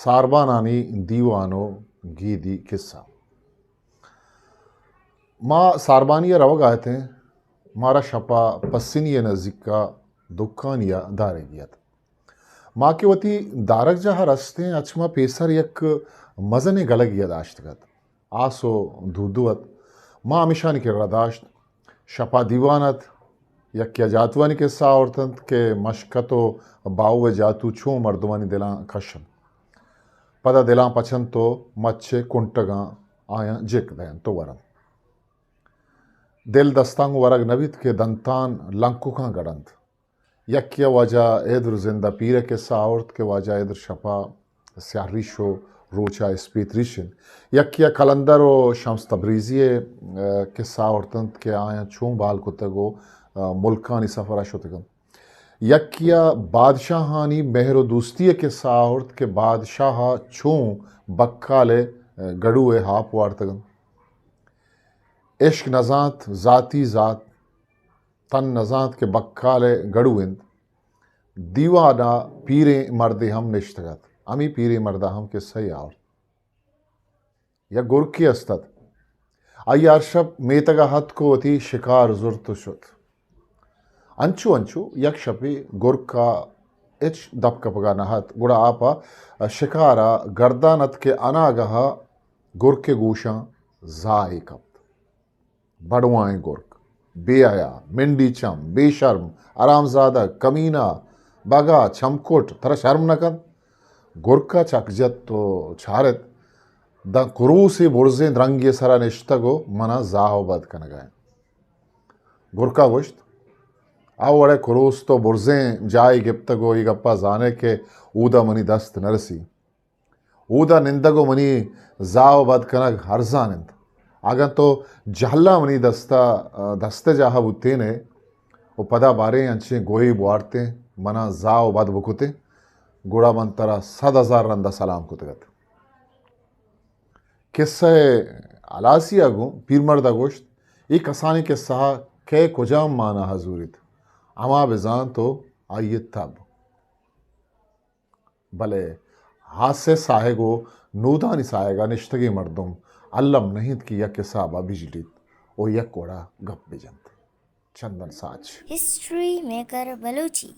ساربانانی دیوانو گیدی قصہ. ما ساربانیہ روگ آئے تھے مارا شپا پسینی نزدیکا دکانیا دارے گیا تھا. ماں کے وتی دارک جہاں رستے اچما پیسر یک مزنے گلگ گیا داشتگت آسو دودوت ماں ہمیشانی کے رداشت شپا دیوانت یکیا جاتوانی کے سا عورتند کے مشکتو باو جاتو چوں مردمانی دلان کشن پدا دلان پچھن تو مچے کنٹگاں آیا جک دین تو ورن دل دستانگ ورگ نبیت کے دنتان لنکوکاں گڑند یکیا واجہ ایدر زندہ پیرے کے سا عورت کے واجہ ایدر شپا سیاریشو روچا اسپیتریشن یکیا کلندر و شمس تبریزیے کے سا عورتند کے آیا چون بال کتگو ملکانی سفرہ شتگم یکیا بادشاہانی مہر و دوستی کے سا عورت کے بادشاہ چون بکالے گڑوے ہاپ وارتگم عشق نزانت ذاتی ذات تن نزانت کے بکالے گڑوند دیوانا پیرے مردے ہم نشتگت امی پیرے مردہ ہم کے صحیح آور یا گرکی استد آئی ارشب میتگا حد کو تی شکار زرت شد انچو یک شپی گرکا اچ دب کپگا نہت گڑا آپا شکارا گردانت کے اناگہا گرکے گوشاں زائی کپت بڑوائیں گرک بے آیا منڈی چم بے شرم آرام زادہ کمینہ بگا چھمکوٹ ترا شرم نکن گرکا چکجت تو چھارت دا کروسی برزیں رنگی سرا نشتگو منا زاہو بد کنگائیں گرکا گوشت آو وڑے کروس تو برزیں جائی گپتگو یہ گپا زانے کے اودا منی دست نرسی اودا نندگو منی زاو بد کنگ ہرزانند آگا تو جہلا منی دست جاہا بوتینے او پدا بارے انچیں گوئی بوارتے منا زاو بد بکتے گوڑا من ترا 100,000 رندہ سلام کتگت. قصہ علاسی آگوں پیر مردہ گوشت ای کسانی کے سہا کے کجام مانا حضوریت اما بزان تو آئیت تب بلے ہاتھ سے ساہے گو نودانی ساہے گا نشتگی مردم علم نہیں کی یک صحابہ بجلیت او یک کوڑا گپ بجنت چندن ساچ ہسٹری میکر بلوچی